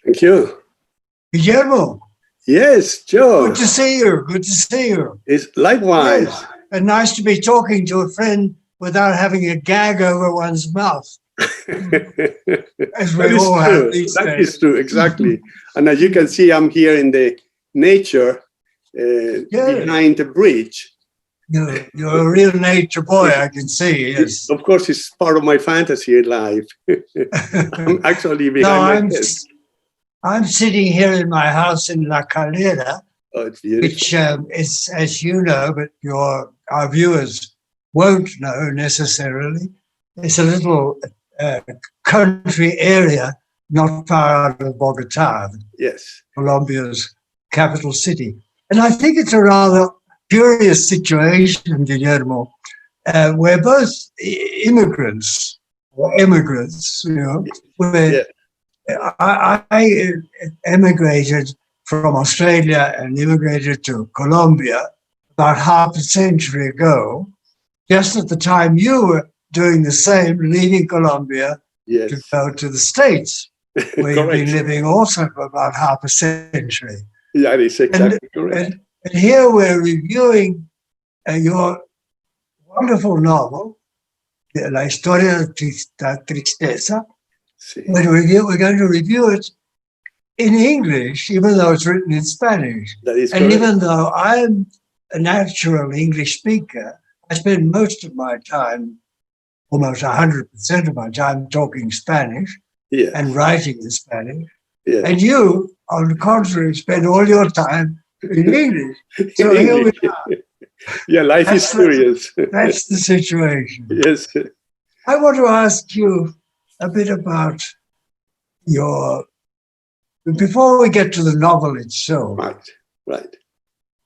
Thank you. Guillermo. Yes, Joe. Good to see you. Good to see you. It's likewise. Yes. And nice to be talking to a friend without having a gag over one's mouth. As we all have these days. That is true, exactly. And as you can see, I'm here in the nature behind the bridge. You're a real nature boy, I can see, yes. Of course, it's part of my fantasy life. I'm actually behind my desk. I'm sitting here in my house in La Calera, which is, as you know, but our viewers won't know necessarily. It's a little country area not far out of Bogota, yes, Colombia's capital city. And I think it's a rather curious situation, Guillermo, where both immigrants, you know, where I emigrated from Australia and immigrated to Colombia about half a century ago, just at the time you were doing the same, leaving Colombia to go to the States, where you've been living also for about half a century. Yeah, that is exactly correct. And here we're reviewing your wonderful novel, La Historia de la Tristeza. Sí. We're going to review it in English, even though it's written in Spanish. That is and correct. Even though I'm a natural English speaker, I spend most of my time, almost 100% of my time, talking Spanish and writing in Spanish. Yes. And you, on the contrary, spend all your time in English. So here we are. Yeah, life is curious. That's the situation. Yes. I want to ask you a bit about before we get to the novel itself. Right.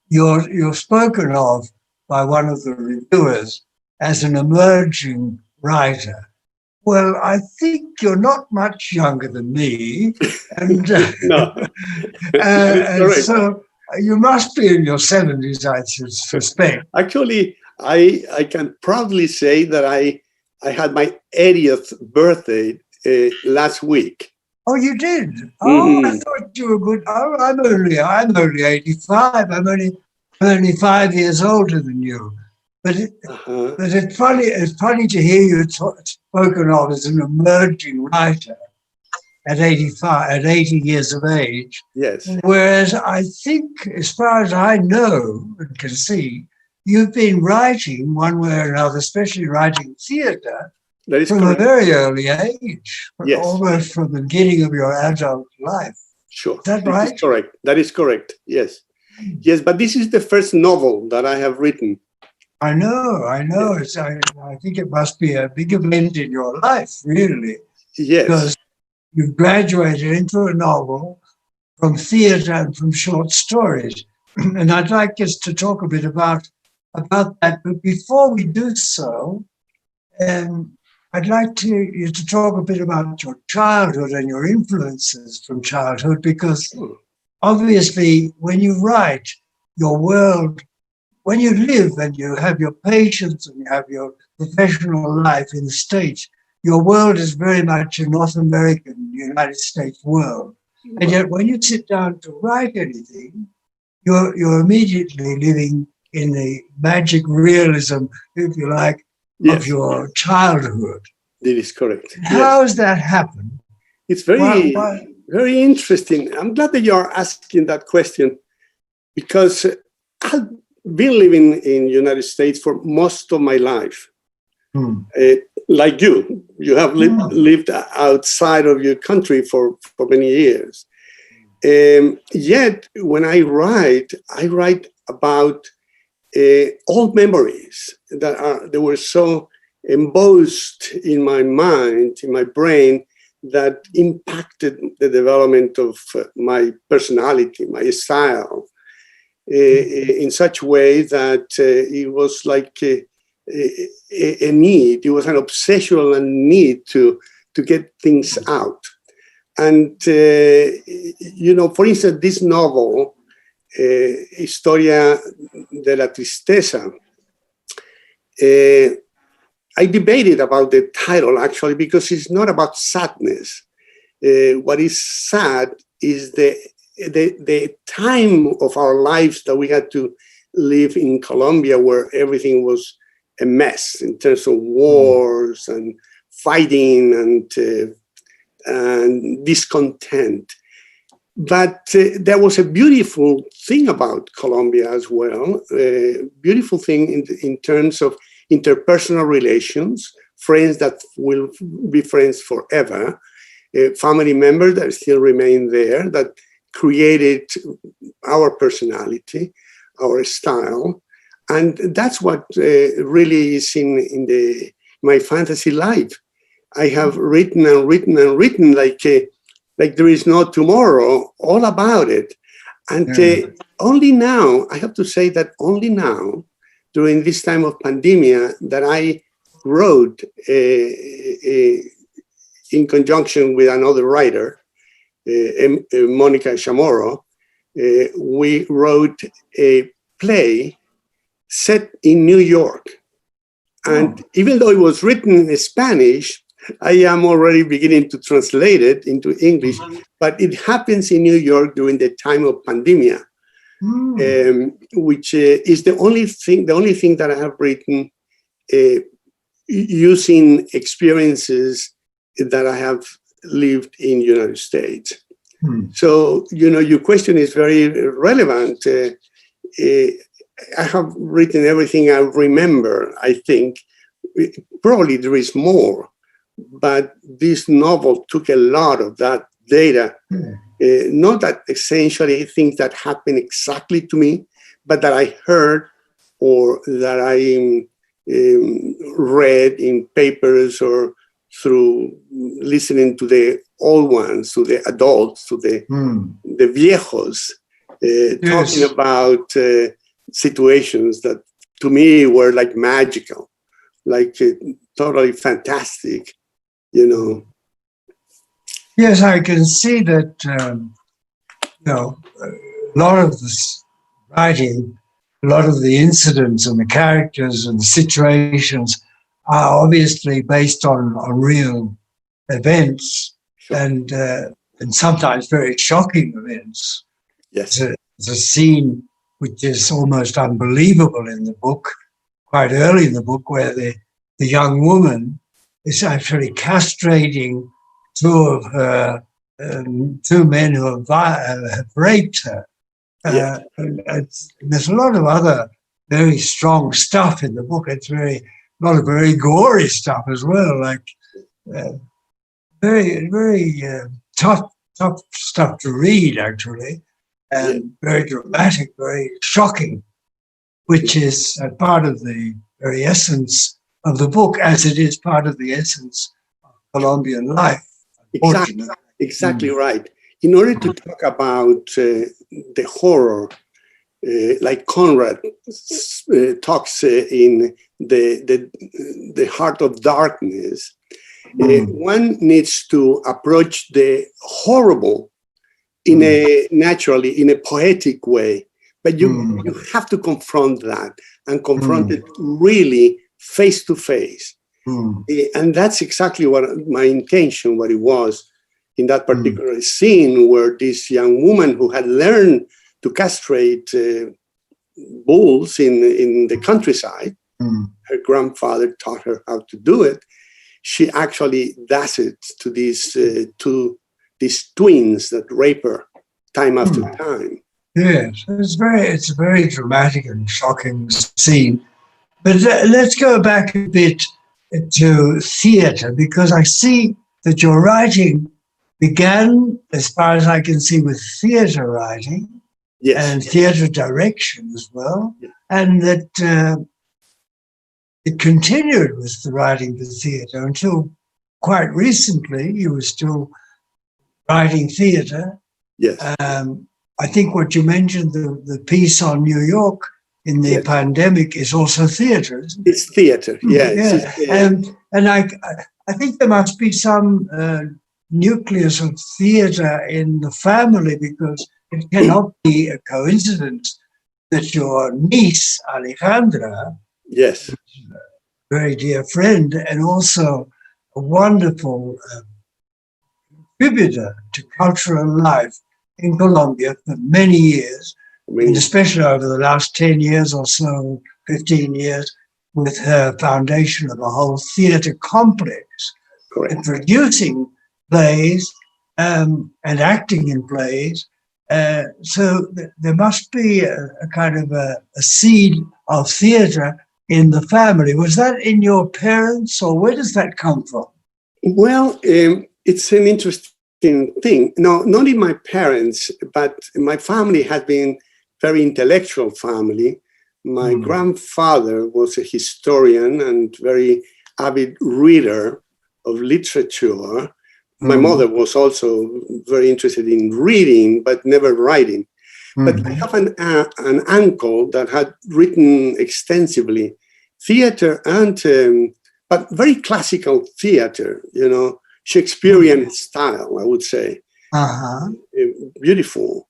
You're spoken of by one of the reviewers as an emerging writer. Well, I think you're not much younger than me. And, no. and so you must be in your 70s, I suspect. Actually, I can proudly say that I had my 80th birthday last week. Oh, you did? Oh, I thought you were good. Oh, I'm only 85. I'm only 5 years older than you. But it's funny to hear you spoken of as an emerging writer at 80 years of age. Yes. Whereas I think, as far as I know and can see, you've been writing one way or another, especially writing theater, from correct. A very early age, almost from the beginning of your adult life. Sure. Is that right? That is correct. That is correct. Yes. Yes, but this is the first novel that I have written. I know. Yes. I think it must be a big event in your life, really. Yes. Because you've graduated into a novel from theater and from short stories. And I'd like us to talk a bit about that. But before we do so, I'd like you to talk a bit about your childhood and your influences from childhood, because obviously when you write, your world, when you live and you have your patients and you have your professional life in the States, your world is very much a North American, United States world. And yet when you sit down to write anything, you're immediately living in the magic realism, if you like, of your childhood. That is correct. How has that happened? It's very interesting. I'm glad that you're asking that question, because I've been living in the United States for most of my life. Like you have lived outside of your country for many years. Yet when I write about old memories that were so embossed in my mind, in my brain, that impacted the development of my personality, my style, in such a way that it was like a need. It was an obsessional need to get things out. And, for instance, this novel, Historia de la Tristeza, I debated about the title actually because it's not about sadness. What is sad is the time of our lives that we had to live in Colombia, where everything was a mess in terms of wars and fighting and discontent. But there was a beautiful thing about Colombia as well, a beautiful thing in terms of interpersonal relations, friends that will be friends forever, family members that still remain there, that created our personality, our style. And that's what really is in my fantasy life. I have written and written and written like there is no tomorrow, all about it. And only now, I have to say that only now, during this time of pandemia, that I wrote in conjunction with another writer, Monica Chamorro, we wrote a play set in New York. And even though it was written in Spanish, I am already beginning to translate it into English, but it happens in New York during the time of pandemia, which is the only thing that I have written using experiences that I have lived in the United States. So, your question is very relevant. I have written everything I remember, I think. Probably there is more. But this novel took a lot of that data, not that essentially things that happened exactly to me, but that I heard or that I read in papers or through listening to the old ones, to the adults, to the viejos, talking about situations that to me were like magical, like totally fantastic. Yes, I can see that, a lot of this writing, a lot of the incidents and the characters and the situations are obviously based on real events and sometimes very shocking events. Yes. There's a scene which is almost unbelievable in the book, quite early in the book, where the young woman is actually castrating two men who have raped her. And there's a lot of other very strong stuff in the book. It's a lot of very gory stuff as well, like very, very tough stuff to read, actually, and very dramatic, very shocking, which is a part of the very essence of the book, as it is part of the essence of Colombian life. Exactly right. In order to talk about the horror, like Conrad talks in the Heart of Darkness, one needs to approach the horrible in a poetic way, but you have to confront that and confront it really face to face. And that's exactly what my intention, what it was in that particular scene, where this young woman who had learned to castrate bulls in the countryside, her grandfather taught her how to do it. She actually does it to these twins that rape her time after time. Yes, it's a very dramatic and shocking scene. But let's go back a bit to theatre, because I see that your writing began, as far as I can see, with theatre writing and theatre direction as well, and that it continued with the writing for theatre until quite recently. You were still writing theatre. Yes. I think what you mentioned, the piece on New York in the pandemic, is also theatre, isn't it? It's theatre, yeah. And I think there must be some nucleus of theatre in the family, because it cannot be a coincidence that your niece, Alejandra, very dear friend and also a wonderful contributor to cultural life in Colombia for many years, and especially over the last 10 years or so, 15 years, with her foundation of a whole theater complex and producing plays and acting in plays. So there must be a kind of a seed of theater in the family. Was that in your parents, or where does that come from? Well, it's an interesting thing. No, not in my parents, but my family had been very intellectual family. My grandfather was a historian and very avid reader of literature. My mother was also very interested in reading, but never writing. But I have an uncle that had written extensively theater and, but very classical theater, you know, Shakespearean style, I would say. Beautiful.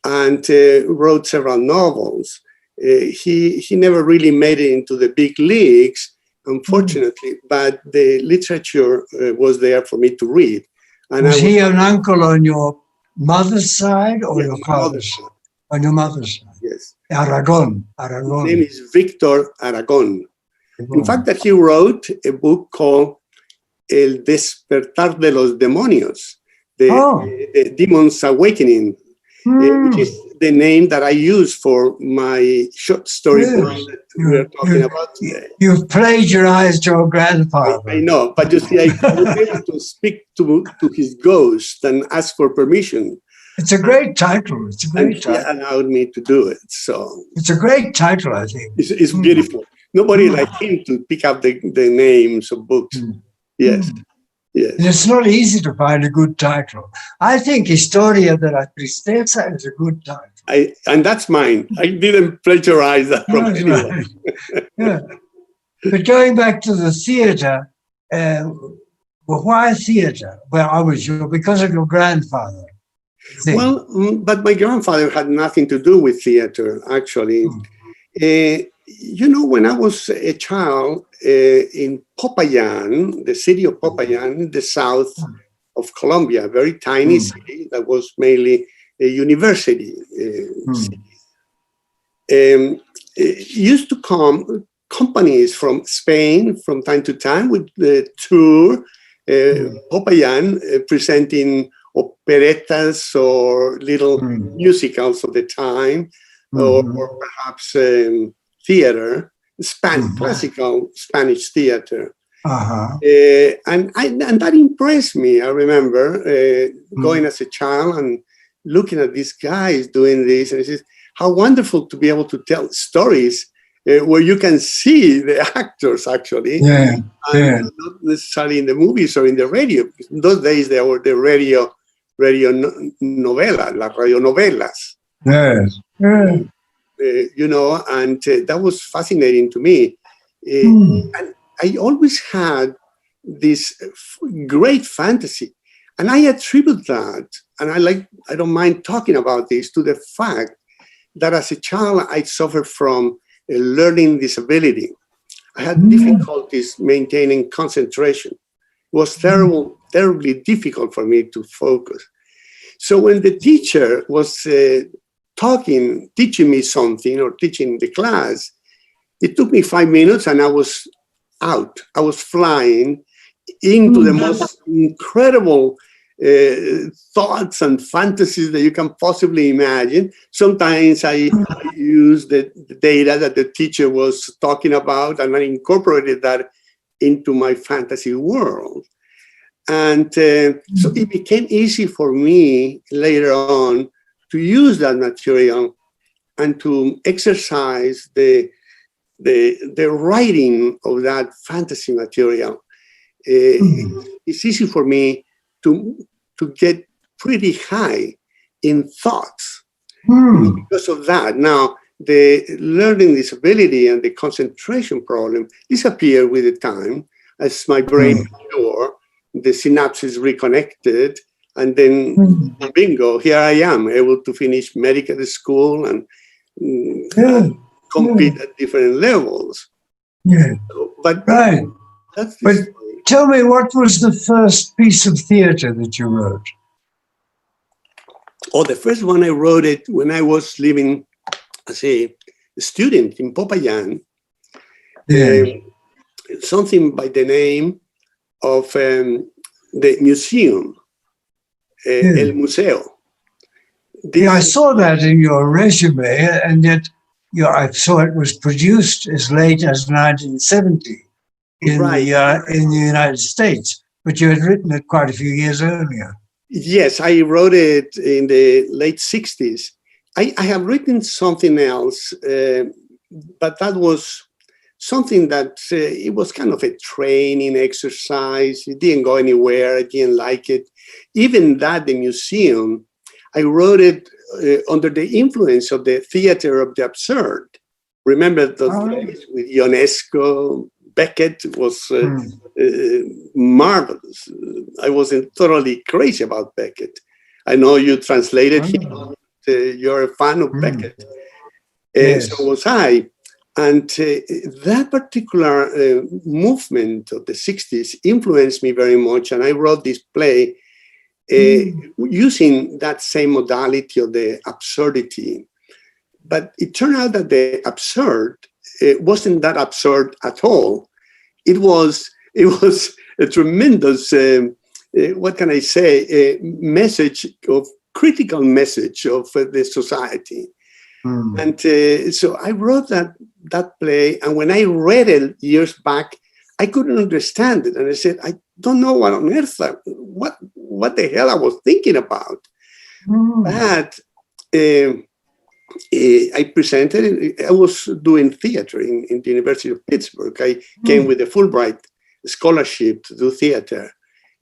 And wrote several novels. He never really made it into the big leagues, unfortunately, but the literature was there for me to read. And was he an uncle on your mother's side or your father's side? On your mother's side? Yes. Aragon. His name is Victor Aragon. In fact, that he wrote a book called El Despertar de los Demonios, the Demon's Awakening, which is the name that I use for my short story book that we're talking about today. You've plagiarized your grandfather. I know, but you see, I was able to speak to his ghost and ask for permission. It's a great title. It's a great title. He allowed me to do it. So it's a great title, I think. It's beautiful. Nobody like him to pick up the names of books. Yes. Yes. And it's not easy to find a good title. I think Historia de la Tristeza is a good title. And that's mine. I didn't plagiarize that from anyone. Yeah. But going back to the theater, well, why theater? Well, I was sure because of your grandfather. Well, but my grandfather had nothing to do with theater, actually. You know, when I was a child in Popayan, the city of Popayan, the south of Colombia, a very tiny city that was mainly a university city. Used to come companies from Spain from time to time with the tour, Popayan, presenting operettas or little musicals of the time, or perhaps theater, classical Spanish theater. And that impressed me. I remember going as a child and looking at these guys doing this, and it says, how wonderful to be able to tell stories where you can see the actors actually, not necessarily in the movies or in the radio. In those days, there were the radio novela, las radionovelas. Yes. You know, and that was fascinating to me. And I always had this great fantasy, and I attribute that, and I don't mind talking about this, to the fact that as a child I suffered from a learning disability. I had difficulties maintaining concentration. It was terribly difficult for me to focus. So when the teacher was teaching me something or teaching the class, it took me 5 minutes and I was out. I was flying into the most incredible thoughts and fantasies that you can possibly imagine. Sometimes I used the data that the teacher was talking about and I incorporated that into my fantasy world. And so it became easy for me later on to use that material and to exercise the writing of that fantasy material. It's easy for me to get pretty high in thoughts because of that. Now, the learning disability and the concentration problem disappear with the time as my brain matured, the synapses reconnected, and then bingo, here I am, able to finish medical school and compete at different levels. Yeah. But Right. that's But tell me, what was the first piece of theater that you wrote? Oh, the first one I wrote it when I was living as a student in Popayan. Yeah. Something by the name of the museum, El Museo. Yeah, I saw that in your resume, and yet I saw it was produced as late as 1970 in the United States, but you had written it quite a few years earlier. Yes, I wrote it in the late 60s. I have written something else, but that was something that it was kind of a training exercise. It didn't go anywhere. I didn't like it. Even that, the museum, I wrote it under the influence of the theater of the absurd. Remember those days with Ionesco? Beckett was marvelous. I wasn't thoroughly crazy about Beckett. I know you translated him. You're a fan of Beckett. Yes. So was I. And that particular movement of the 60s influenced me very much. And I wrote this play using that same modality of the absurdity. But it turned out that the absurd wasn't that absurd at all. It was a tremendous, what can I say, a message of critical message of the society. And so I wrote that play, and when I read it years back, I couldn't understand it. And I said, I don't know what on earth, what the hell I was thinking about. But I presented it. I was doing theater in the University of Pittsburgh. I came with a Fulbright scholarship to do theater.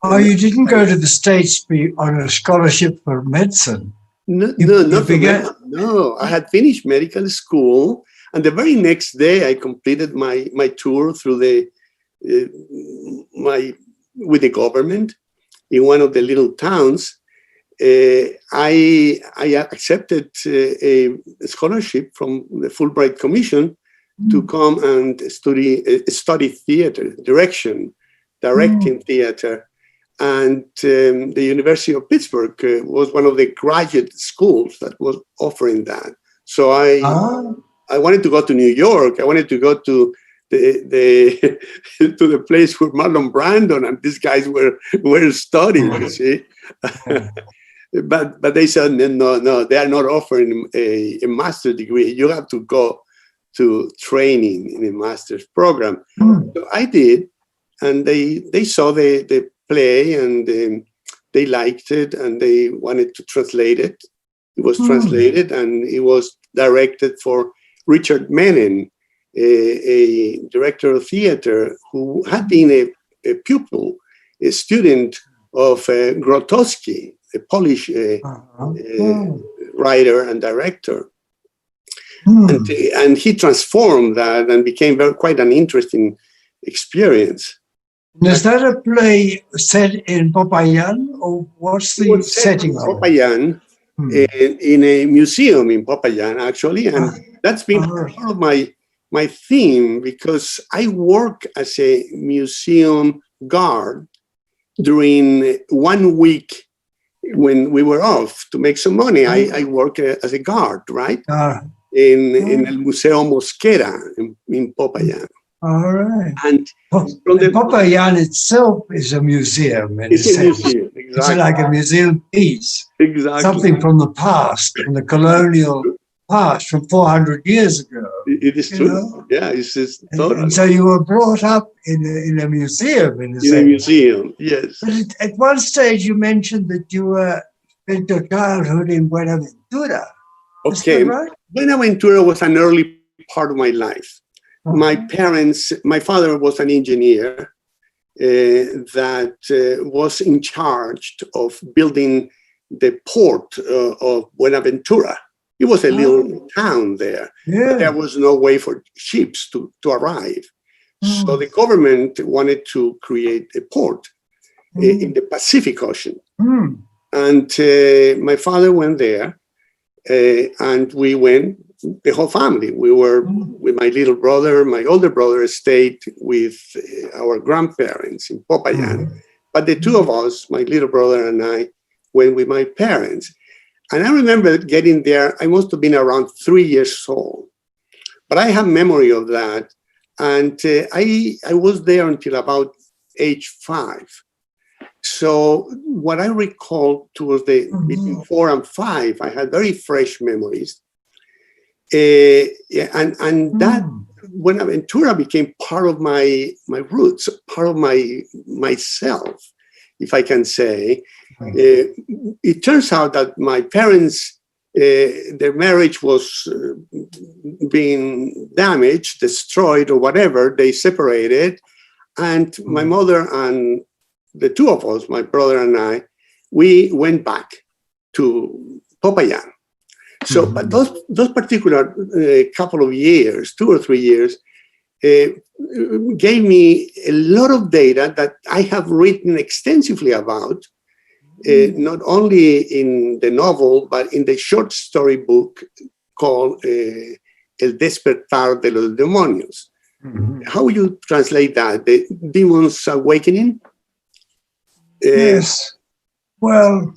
Oh, you didn't go to the States on a scholarship for medicine? No, I had finished medical school, and the very next day I completed my tour through with the government in one of the little towns. I accepted a scholarship from the Fulbright Commission to come and study theater, directing theater. And the University of Pittsburgh was one of the graduate schools that was offering that. So I wanted to go to New York. I wanted to go to the to the place where Marlon Brando and these guys were studying. You see, but they said no, they are not offering a master's degree. You have to go to training in a master's program. So I did, and they saw the play, and they liked it, and they wanted to translate it. It was translated, and it was directed for Richard Mennen, a director of theater who had been a pupil, a student of Grotowski, a Polish writer and director. And he transformed that and became quite an interesting experience. Is that a play set in Popayan, or what's the setting of it? Popayan, in a museum in Popayan, actually, and that's been part of my theme, because I work as a museum guard during 1 week when we were off to make some money. I work as a guard, right? In El Museo Mosquera in Popayan. All right. And Popayan itself is a museum. It's a museum, exactly. It's like a museum piece. Exactly. Something from the past, from the colonial past, from 400 years ago. It is true. Know? Yeah, it's just totally. And so you were brought up in a museum, in a sense. In a museum, yes. But at one stage you mentioned that you spent your childhood in Buenaventura. Okay. Is that right? Buenaventura was an early part of my life. My father was an engineer that was in charge of building the port of Buenaventura. It was a little town there. But there was no way for ships to arrive. So the government wanted to create a port in the Pacific Ocean. And my father went there, and we went the whole family. We were with my little brother. My older brother stayed with our grandparents in Popayan. But the two of us, my little brother and I, went with my parents. And I remember getting there, I must have been around 3 years old. But I have memory of that. And I was there until about age 5. So what I recall towards the between 4 and 5, I had very fresh memories. And that Buenaventura became part of my roots, part of myself, if I can say. It turns out that my parents, their marriage was being damaged, destroyed, or whatever. They separated, and my mother and the two of us, my brother and I, we went back to Popayan. So, but those particular couple of years, 2 or 3 years, gave me a lot of data that I have written extensively about, not only in the novel, but in the short story book called El Despertar de los Demonios. How would you translate that? The Demon's Awakening? Yes. Well,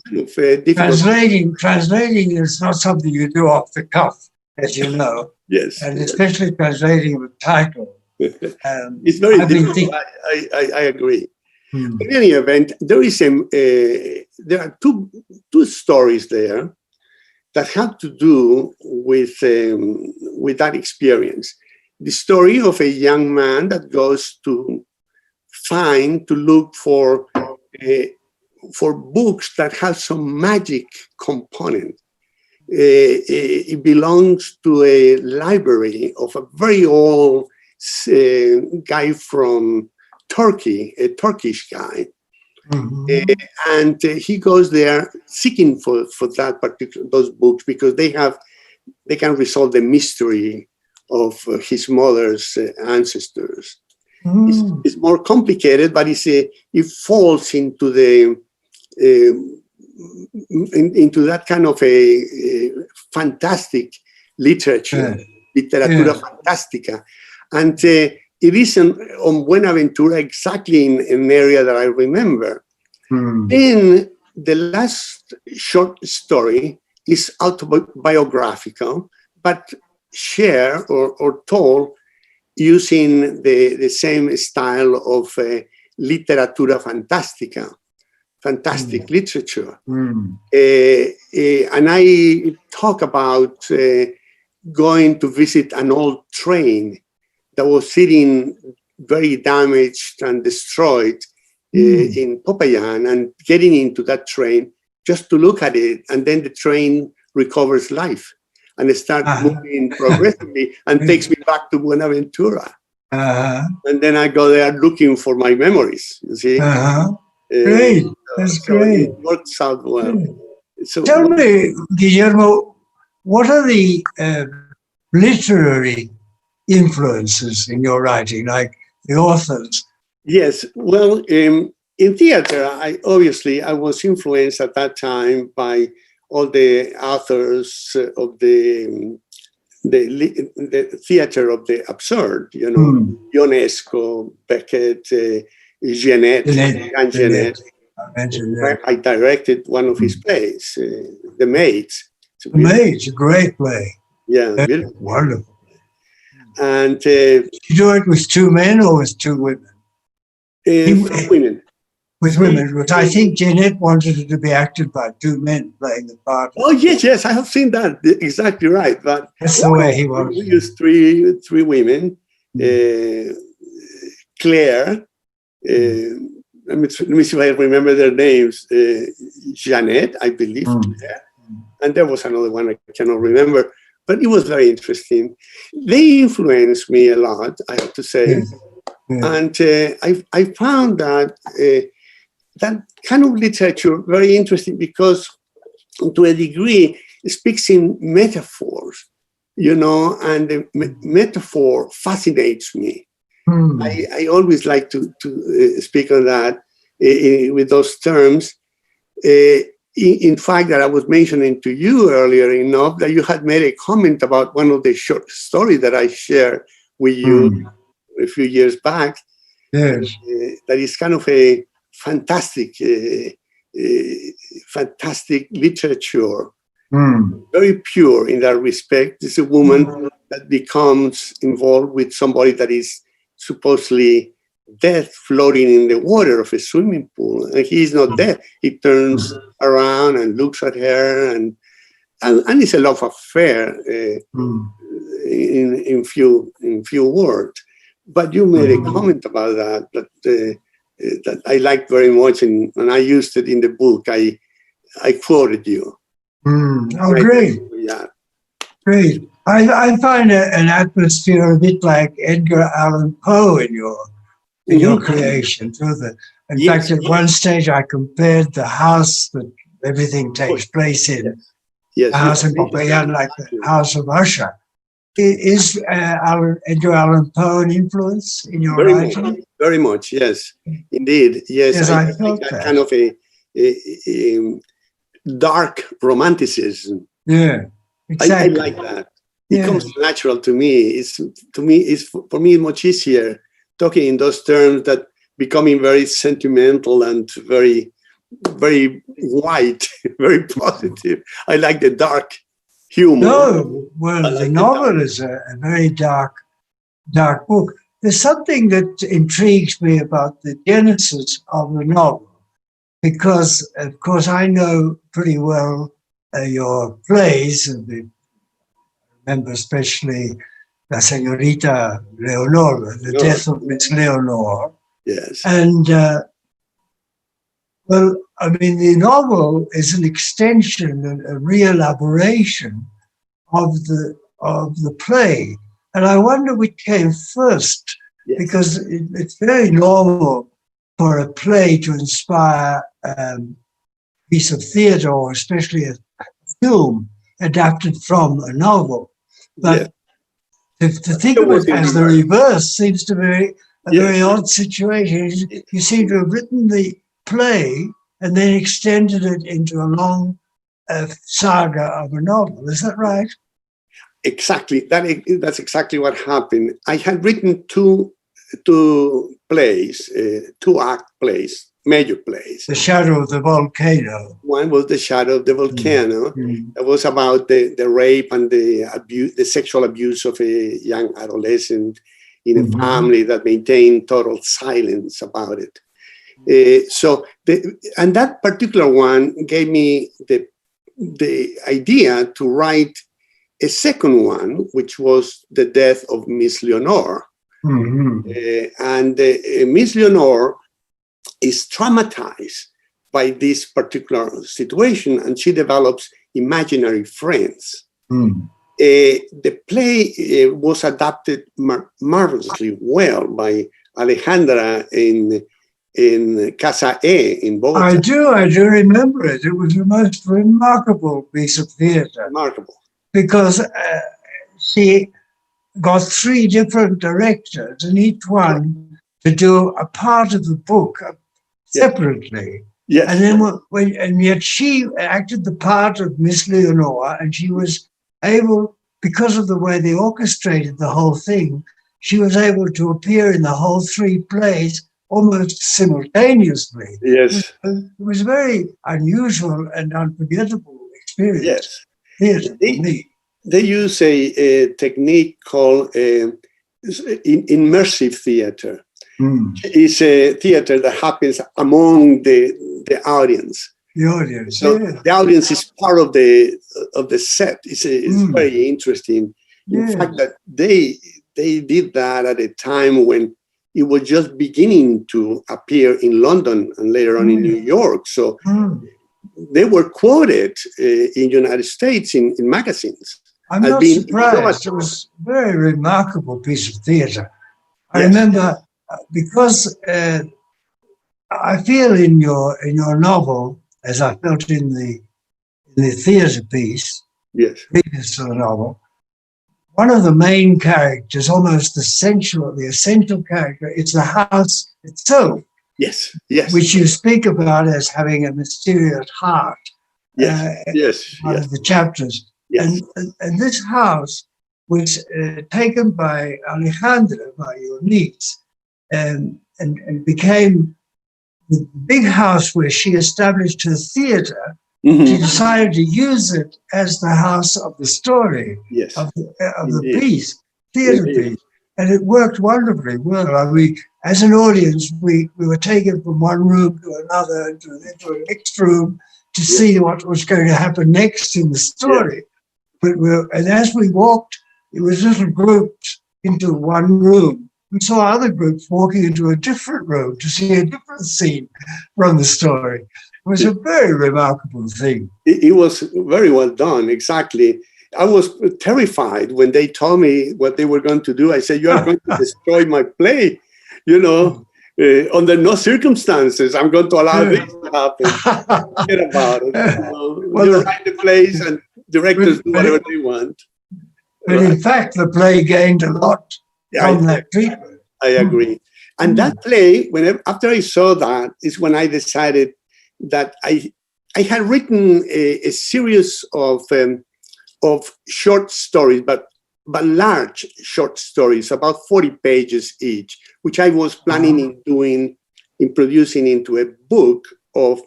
translating is not something you do off the cuff, as you know. Yes. And especially translating the title. It's very difficult. I agree. In any event, there are two stories there that have to do with that experience. The story of a young man that goes to look for books that have some magic component. It belongs to a library of a very old guy from Turkey, a Turkish guy. And he goes there seeking for those books because they can resolve the mystery of his mother's ancestors. It's more complicated, but it falls into that kind of a fantastic literature, literatura fantástica. And it is on Buenaventura, exactly in an area that I remember. Then the last short story is autobiographical, but shared or told using the same style of literatura fantástica, fantastic literature. And I talk about going to visit an old train that was sitting very damaged and destroyed in Popayan, and getting into that train just to look at it, and then the train recovers life and it starts moving progressively and takes me back to Buenaventura. And then I go there looking for my memories, you see. Great, that's great. It works out well. So, tell me, Guillermo, what are the literary influences in your writing, like the authors? Yes, well, in theater, I was influenced at that time by all the authors of the theater of the absurd, Ionesco, Beckett, Genet. I directed one of his plays, The Maids. The Maids, a great play. Yeah, wonderful. And did you do it with 2 men or with 2 women? Women. With women, but I think Jeanette wanted it to be acted by 2 men playing the part. Oh yes, I have seen that. Exactly right. But that's the way he wanted. We used three women. Claire. Let me see if I remember their names. Jeanette, I believe. And there was another one I cannot remember. But it was very interesting. They influenced me a lot, I have to say. And I found that that kind of literature very interesting because, to a degree, it speaks in metaphors, and the metaphor fascinates me. I always like to speak on that with those terms. in fact, that I was mentioning to you earlier enough that you had made a comment about one of the short stories that I shared with you a few years back. Yes. That is kind of a fantastic, fantastic literature. Very pure in that respect. It's a woman that becomes involved with somebody that is supposedly dead, floating in the water of a swimming pool, and he is not dead. He turns around and looks at her, and it's a love affair in few words. But you made a comment about that I liked very much, and I used it in the book. I quoted you. Oh, great. Yeah. Great. I find an atmosphere a bit like Edgar Allan Poe in your creation. In fact, at one stage I compared the house that everything takes place in, the house in Popayan, like the house of Usher. Is Edgar Allan Poe an influence in your writing? Very much, yes. Indeed, yes. Yes, I felt that. Kind of a dark romanticism. Yeah, exactly. I like that. It comes natural to me. For me much easier talking in those terms that becoming very sentimental and very, very white, very positive. I like the dark humor. No, well, the novel is a very dark book. There's something that intrigues me about the genesis of the novel, because, of course, I know pretty well your plays, and I remember especially La Señorita Leonor, the death of Miss Leonor. Yes. And, well, I mean, the novel is an extension and a re-elaboration of the play. And I wonder which came first, because it's very normal for a play to inspire a piece of theater, or especially a film adapted from a novel. But to think of it as the reverse seems to be a very odd situation. You seem to have written the play and then extended it into a long saga of a novel. Is that right? Exactly. That's exactly what happened. I had written two plays, two-act plays, major plays. The Shadow of the Volcano. One was The Shadow of the Volcano. It was about the rape and the sexual abuse of a young adolescent in a family that maintained total silence about it. And that particular one gave me the idea to write a second one, which was the death of Miss Leonor. And Miss Leonor is traumatized by this particular situation, and she develops imaginary friends. The play was adapted marvelously well by Alejandra in Casa E in Bogota. I do remember it. It was the most remarkable piece of theater. Remarkable. Because she got 3 different directors, and each one to do a part of the book separately. Yes. And then, and yet she acted the part of Miss Leonor, and she was able, because of the way they orchestrated the whole thing, she was able to appear in the whole 3 plays almost simultaneously. Yes. It was a very unusual and unforgettable experience. Yes. Yes. They use a technique called immersive theater. It's a theater that happens among the audience. The audience. So the audience is part of the set. It's very interesting. In fact, that they did that at a time when it was just beginning to appear in London and later on in New York. So they were quoted in United States in magazines. I'm not surprised. It was a very remarkable piece of theater. I remember because I feel in your novel, as I felt in the theater piece, previous to the novel, one of the main characters, almost the essential character, it's the house itself. Yes, yes. Which you speak about as having a mysterious heart. one of the chapters. Yes. And this house was taken by Alejandra, by your niece, and became the big house where she established her theater. Mm-hmm. She decided to use it as the house of the story, Yes. of the piece, theater piece. And it worked wonderfully well. As an audience, we were taken from one room to another, into the next room, to see what was going to happen next in the story. And as we walked, it was little groups into one room. We saw other groups walking into a different room to see a different scene from the story. It was a very remarkable thing. It was very well done, exactly. I was terrified when they told me what they were going to do. I said, "You are going to destroy my play, under no circumstances I'm going to allow this to happen." Forget about it. You write the plays and directors do whatever they want. But in fact, the play gained a lot from that treatment. I agree. And that play, after I saw that, is when I decided that I had written a series of short stories, but large short stories, about 40 pages each, which I was planning in producing into a book of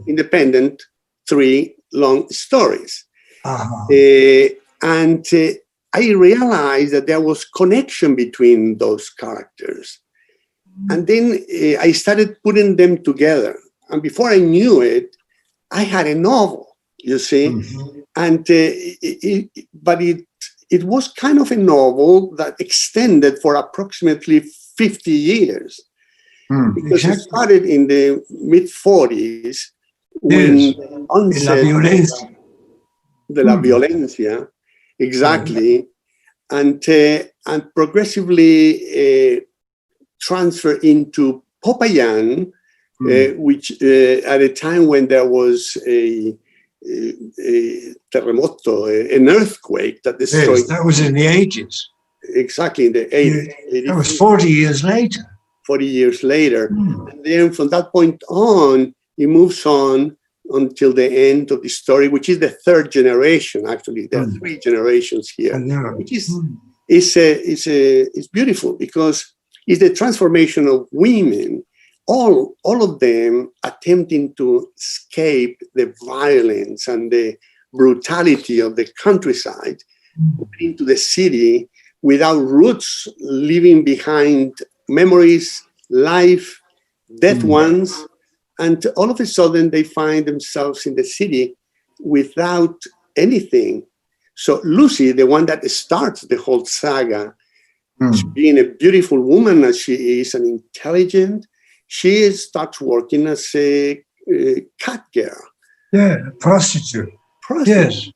independent 3 long stories. And I realized that there was connection between those characters. And then I started putting them together. And before I knew it, I had a novel, you see. And but it was kind of a novel that extended for approximately 50 years. Because it started in the mid-40s when the onset de la violencia, exactly, and progressively transferred into Popayan, which at a time when there was a terremoto, an earthquake that destroyed. Yes, that was in the 80s. Exactly, in the 80s. That was 40 years later. 40 years later. And then from that point on, it moves on until the end of the story, which is the 3rd generation, actually. There are 3 generations here, which is beautiful because it's the transformation of women, all of them attempting to escape the violence and the brutality of the countryside into the city without roots, leaving behind memories, life, dead ones. And all of a sudden, they find themselves in the city without anything. So Lucy, the one that starts the whole saga, being a beautiful woman as she is and intelligent, she starts working as a cat girl. Yeah, a prostitute. Yes.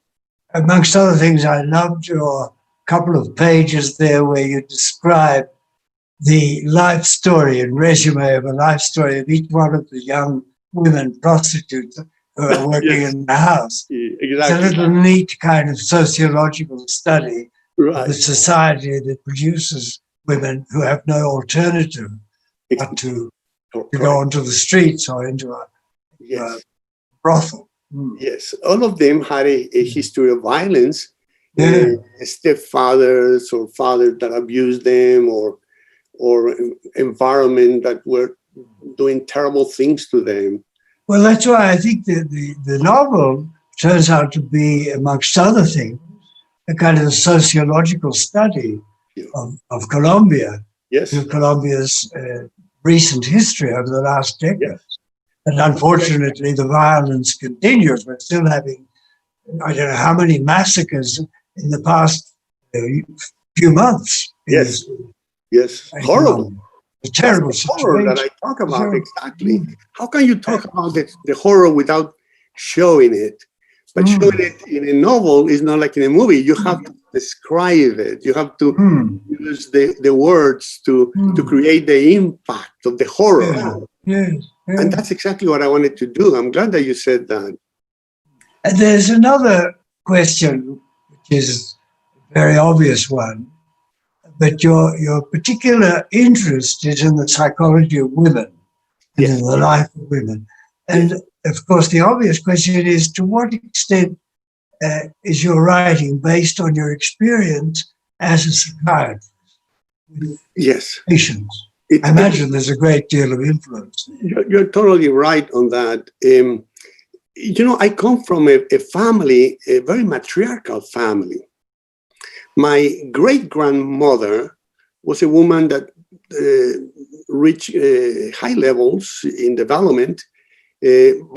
Amongst other things, I loved your couple of pages there where you describe the life story and resume of a life story of each one of the young women prostitutes who are working in the house. Exactly. It's a little neat kind of sociological study of the society that produces women who have no alternative but to go onto the streets or into a brothel. Yes, all of them had a history of violence, stepfathers or fathers that abused them or environment that were doing terrible things to them. Well, that's why I think the novel turns out to be, amongst other things, a kind of a sociological study of Colombia, of Colombia's recent history over the last decade. And unfortunately, the violence continues. We're still having, I don't know how many massacres in the past few months. Yes, horrible. A terrible situation. Horror that I talk about, exactly. How can you talk about the horror without showing it? But showing it in a novel is not like in a movie. You have to describe it. You have to use the words to create the impact of the horror. And that's exactly what I wanted to do. I'm glad that you said that. And there's another question, which is a very obvious one. But your particular interest is in the psychology of women and in the life of women. And of course, the obvious question is, to what extent is your writing based on your experience as a psychiatrist with Yes. patients? I imagine there's a great deal of influence. You're totally right on that. I come from a family, a very matriarchal family. My great-grandmother was a woman that reached high levels in development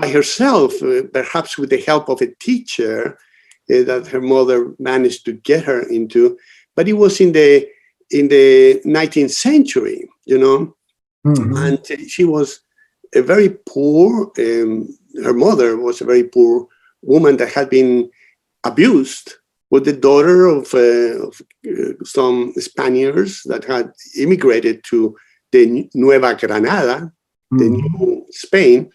by herself, perhaps with the help of a teacher that her mother managed to get her into. But it was in the 19th century, mm-hmm. And she was a very poor, her mother was a very poor woman that had been abused, was the daughter of some Spaniards that had immigrated to the Nueva Granada, mm-hmm. the new Spain,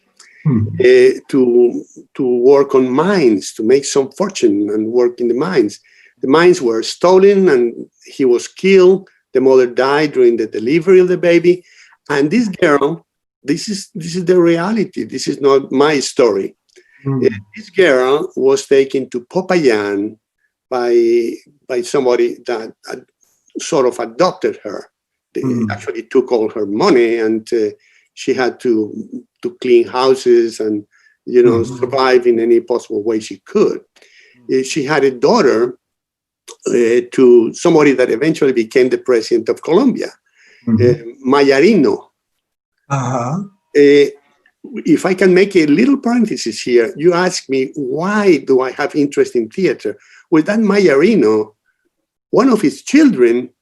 mm-hmm. To work on mines, to make some fortune and work in the mines. The mines were stolen and he was killed. The mother died during the delivery of the baby. And this girl, this is the reality. This is not my story. Mm. This girl was taken to Popayan by somebody that sort of adopted her. They actually took all her money, and she had to clean houses and survive in any possible way she could. She had a daughter to somebody that eventually became the president of Colombia, Mayarino. Uh-huh. If I can make a little parenthesis here, you ask me, why do I have interest in theater? Well, that Mayarino, one of his children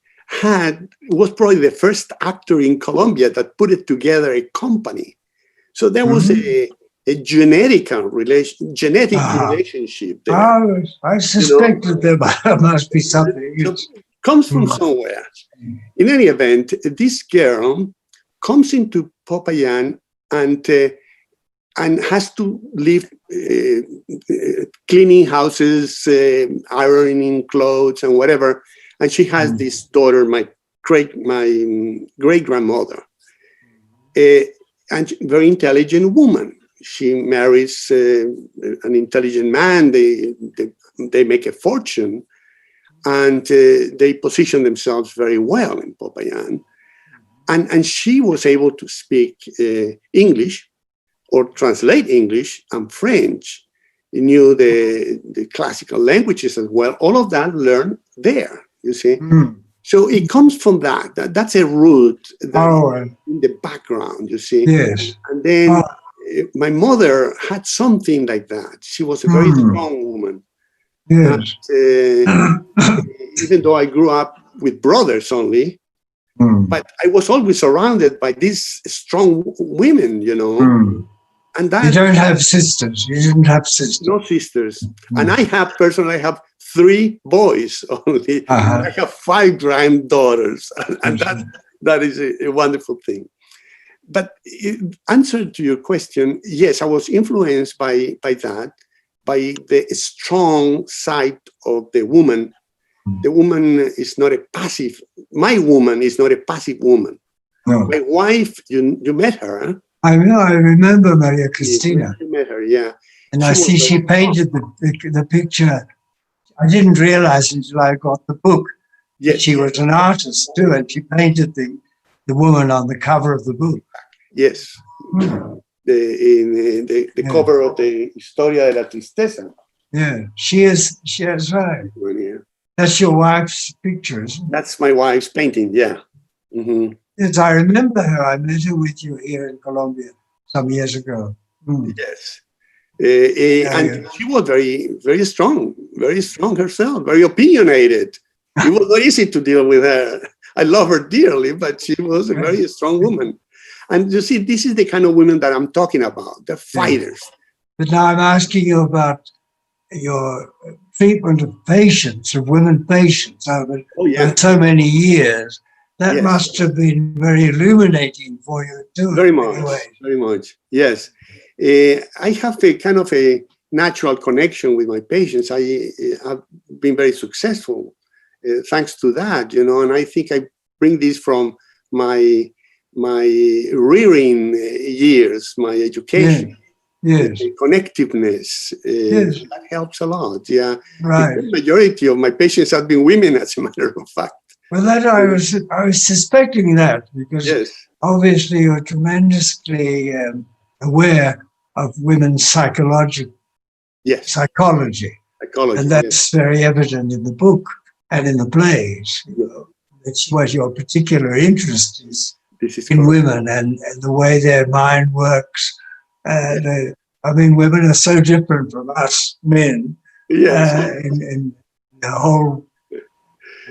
was probably the first actor in Colombia that put it together a company. So there was a genetic relationship there. I suspected there must be something. It comes from somewhere. In any event, this girl comes into Popayan and has to live cleaning houses, ironing clothes and whatever. And she has this daughter, my great grandmother, and very intelligent woman. She marries an intelligent man. They make a fortune, and they position themselves very well in Popayan. And she was able to speak English or translate English and French. He knew the classical languages as well. All of that learned there, you see. So it comes from that. That's a root in the background, you see. Yes. And then my mother had something like that. She was a very strong woman. Yes. And, even though I grew up with brothers only, but I was always surrounded by these strong women, And that, you don't have sisters. You didn't have sisters. No sisters. And I have 3 boys only. I have 5 granddaughters. And that is a wonderful thing. But answer to your question, yes, I was influenced by that, by the strong side of the woman. The woman is not a passive. My woman is not a passive woman. No. My wife, you met her. Huh? I know. I remember Maria Cristina. You met her, yeah. And she painted the picture. I didn't realize until I got the book that she was an artist too, and she painted the woman on the cover of the book. Yes, the cover of the Historia de la Tristeza. Yeah, she is right. Yeah. That's your wife's pictures. That's my wife's painting, yeah. Mm-hmm. Yes, I remember her. I met her with you here in Colombia some years ago. Yes. And she was very, very strong herself, very opinionated. It was not easy to deal with her. I love her dearly, but she was a very strong woman. And you see, this is the kind of women that I'm talking about, the fighters. But now I'm asking you about your treatment of patients, of women patients over so many years. That must have been very illuminating for you too. Very much. Yes. I have a kind of a natural connection with my patients. I have been very successful thanks to that, and I think I bring this from my rearing years, my education. Yes. connectiveness. Yes. That helps a lot. Yeah. Right. The majority of my patients have been women, as a matter of fact. Well, that I was suspecting that because Yes. obviously you're tremendously aware of women's psychology, Yes. psychology, and that's very evident in the book and in the plays. You know, it's what your particular interest is in women and the way their mind works. And I mean, women are so different from us men in the whole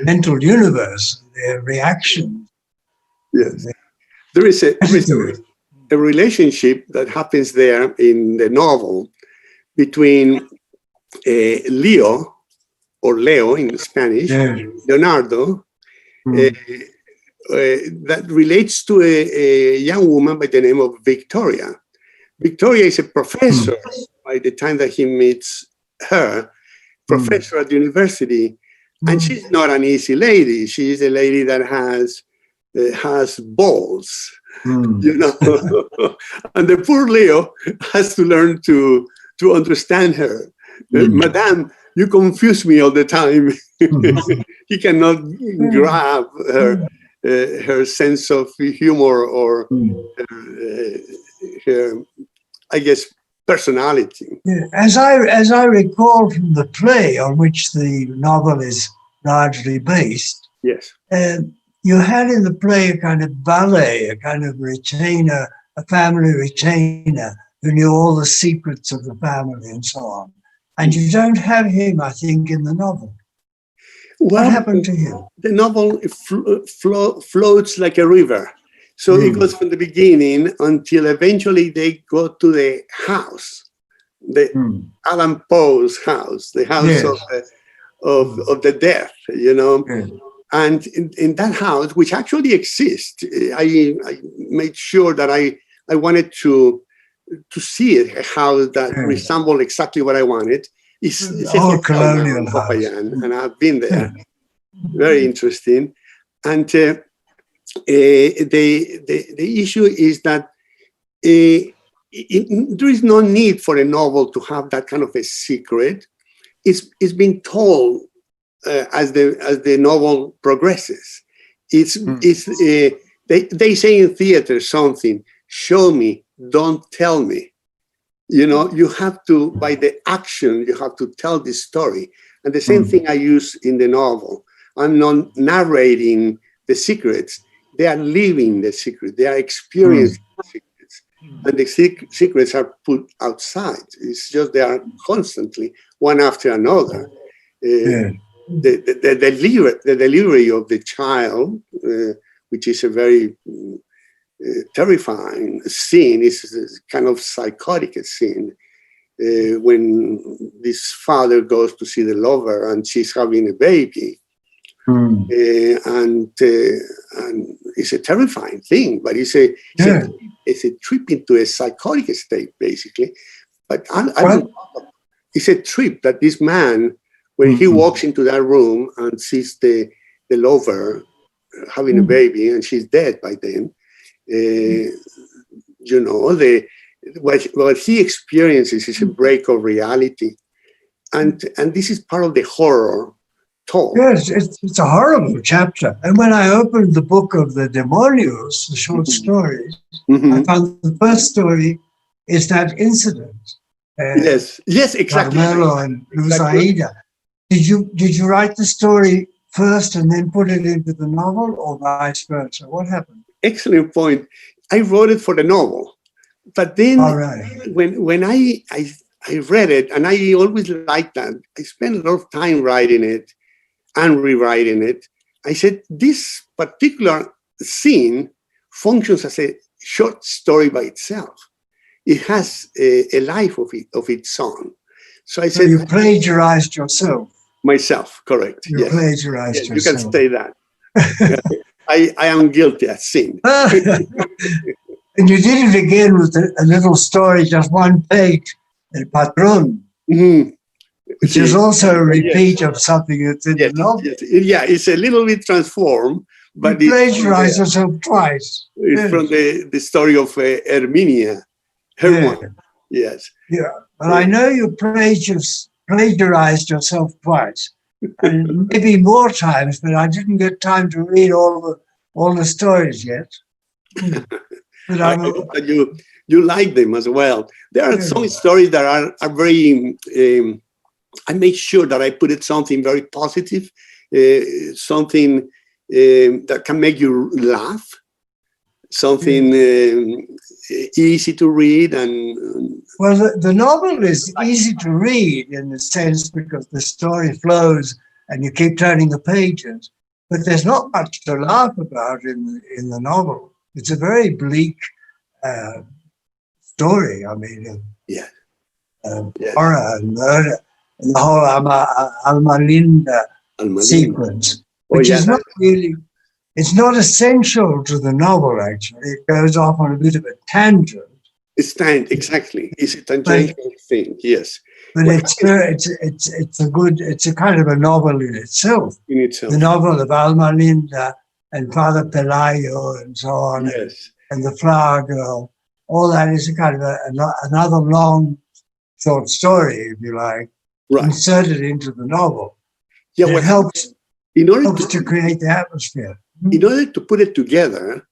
mental universe, their reaction. Yes. There is a relationship that happens there in the novel between Leo, or Leo in Spanish, Leonardo, that relates to a young woman by the name of Victoria. Victoria is a professor by the time that he meets her, professor at the university. And she's not an easy lady. She's a lady that has balls, you know. And the poor Leo has to learn to understand her. Madame, you confuse me all the time. He cannot grab her sense of humor or her, I guess, personality. Yeah. As I recall from the play on which the novel is largely based, yes, you had in the play a kind of valet, a kind of retainer, a family retainer who knew all the secrets of the family and so on. And you don't have him, I think, in the novel. What happened to him? The novel floats like a river. So it goes from the beginning until eventually they go to the house, the Allan Poe's house, the house of the death, you know. And in that house, which actually exists, I made sure that I wanted to see it, a house that resembled exactly what I wanted. It's a old colonial house. And I've been there. Very interesting. And the issue is that there is no need for a novel to have that kind of a secret. It's been told as the novel progresses. They say in theater something: show me, don't tell me. You know, you have to, by the action, you have to tell the story. And the same thing I use in the novel. I'm not narrating the secrets. They are living the secret. They are experiencing the secrets. And the secrets are put outside. It's just they are constantly, one after another. The delivery of the child, which is a very terrifying scene, is kind of psychotic scene. When this father goes to see the lover and she's having a baby. And it's a terrifying thing, but it's a trip into a psychotic state, basically. But it's a trip that this man, when he walks into that room and sees the lover having a baby and she's dead by then, you know, what he experiences is a break of reality. And this is part of the horror told. Yes, it's a horrible chapter. And when I opened the book of the Demonios, the short stories, I found the first story is that incident. Yes, exactly. Carmelo and Luzaida. Did you write the story first and then put it into the novel, or vice versa? What happened? Excellent point. I wrote it for the novel, but then when I read it, and I always liked that, I spent a lot of time writing it and rewriting it. I said, this particular scene functions as a short story by itself. It has a life of its own. So I said, you plagiarized yourself. Myself, correct. You plagiarized yourself. You can say that. I am guilty as sin. And you did it again with a little story, just one page, El Patron, which is also a repeat of something that's in the novel. Yeah, it's a little bit transformed, but you plagiarized yourself twice. It's from the story of Herminia, Hermione. Yes. Yeah. Well, I know you plagiarized yourself twice, and maybe more times, but I didn't get time to read all the stories yet. But I hope that you like them as well. There are some stories that are very. I make sure that I put it something very positive, something that can make you laugh, something easy to read. And well, the novel is easy to read in the sense because the story flows and you keep turning the pages. But there's not much to laugh about in the novel. It's a very bleak story. I mean, horror and murder, and the whole Alma Linda sequence, which is not really, it's not essential to the novel, actually. It goes off on a bit of a tangent. Exactly. It's a tangential thing, yes. But it's a kind of a novel in itself. The novel of Alma Linda and Father Pelayo and so on, and the Flower Girl. All that is a kind of another long short story, if you like, inserted into the novel. Yeah, it helps to create the atmosphere. In order to put it together,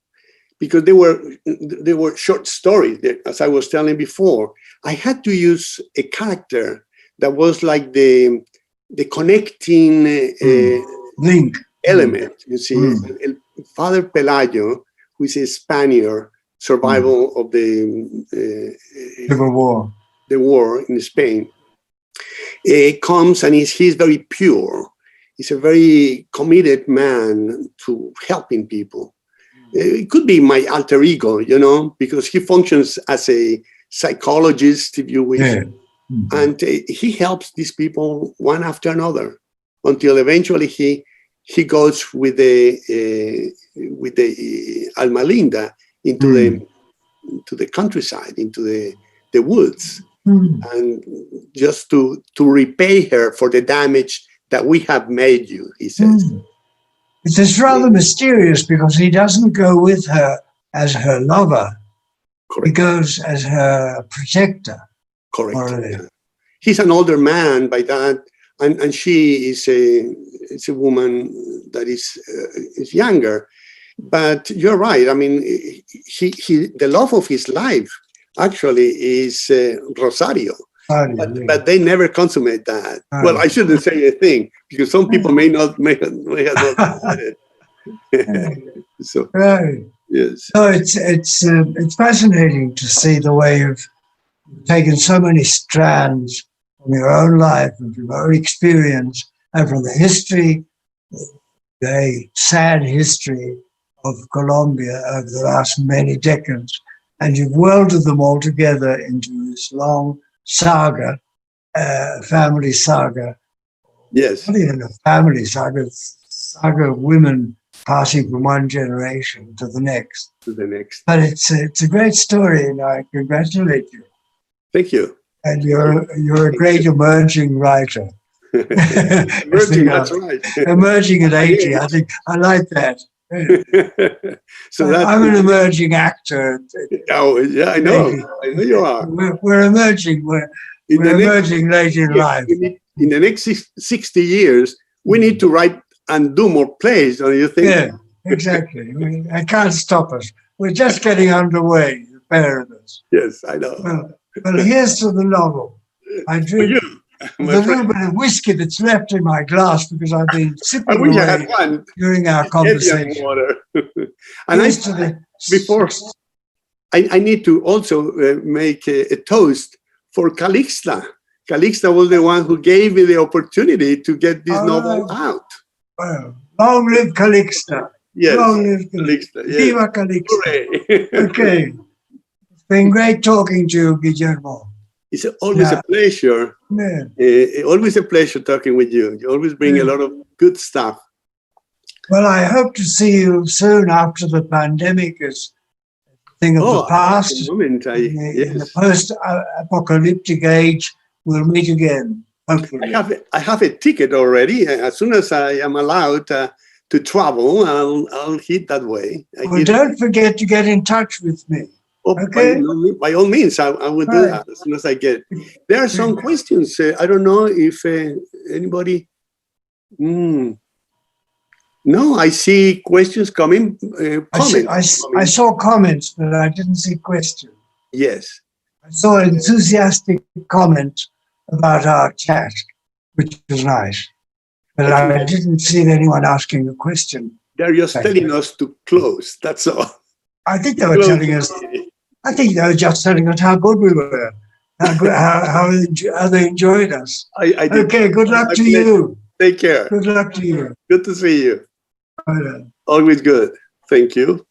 because they were short stories, as I was telling before, I had to use a character that was like the connecting link element. You see, Father Pelayo, who is a Spaniard, survival of the war in Spain, comes and he's very pure. He's a very committed man to helping people. It could be my alter ego, because he functions as a psychologist, if you wish, and he helps these people one after another until eventually he goes with the Alma Linda into the countryside, into the woods, and just to repay her for the damage that we have made you, he says. It is rather mysterious because he doesn't go with her as her lover. Correct. He goes as her protector. Correct. He's an older man by that, and she is a woman that is younger. But you're right. I mean, the love of his life actually is Rosario. But they never consummate that. Well, I shouldn't say a thing because some people may have not said it. So, yes. So it's fascinating to see the way you've taken so many strands from your own life and from your own experience and from the history, the very sad history of Colombia over the last many decades, and you've welded them all together into this long saga, family saga. Yes. Not even a family saga, saga of women passing from one generation to the next. But it's a great story, and I congratulate you. Thank you. And you're a great emerging writer. Emerging, that's right. Emerging at 80, I think I like that. So I'm an emerging actor. Oh, yeah, I know you are. We're emerging. We're emerging late in life. In the next 60 years, we need to write and do more plays, don't you think? Yeah, exactly. I can't stop us. We're just getting underway, the pair of us. Yes, I know. Well, here's to the novel. I drink the little bit of whiskey that's left in my glass because I've been sipping away during our conversation. Water. And before I need to also make a toast for Calixta. Calixta was the one who gave me the opportunity to get this novel out. Well, long live Calixta. Yes. Long live Calixta. Yes. Viva Calixta. Okay. It's been great talking to you, Guillermo. It's always a pleasure. Yeah. Always a pleasure talking with you. You always bring a lot of good stuff. Well, I hope to see you soon after the pandemic is a thing of the past. In the post-apocalyptic age, we'll meet again. Hopefully. I have a ticket already. As soon as I am allowed to travel, I'll hit that way. Well, don't forget to get in touch with me. Oh, Okay. by all means, I will do that as soon as I get it. There are some questions. I don't know if anybody. No, I see questions coming. Comments. I saw comments, but I didn't see questions. Yes. I saw an enthusiastic comment about our chat, which was nice. But I didn't see anyone asking a question. They're just telling us to close. That's all. I think they were telling us. I think they were just telling us how good we were, how they enjoyed us. Okay, good luck to you. Take care. Good luck to you. Good to see you. Bye. Always good. Thank you.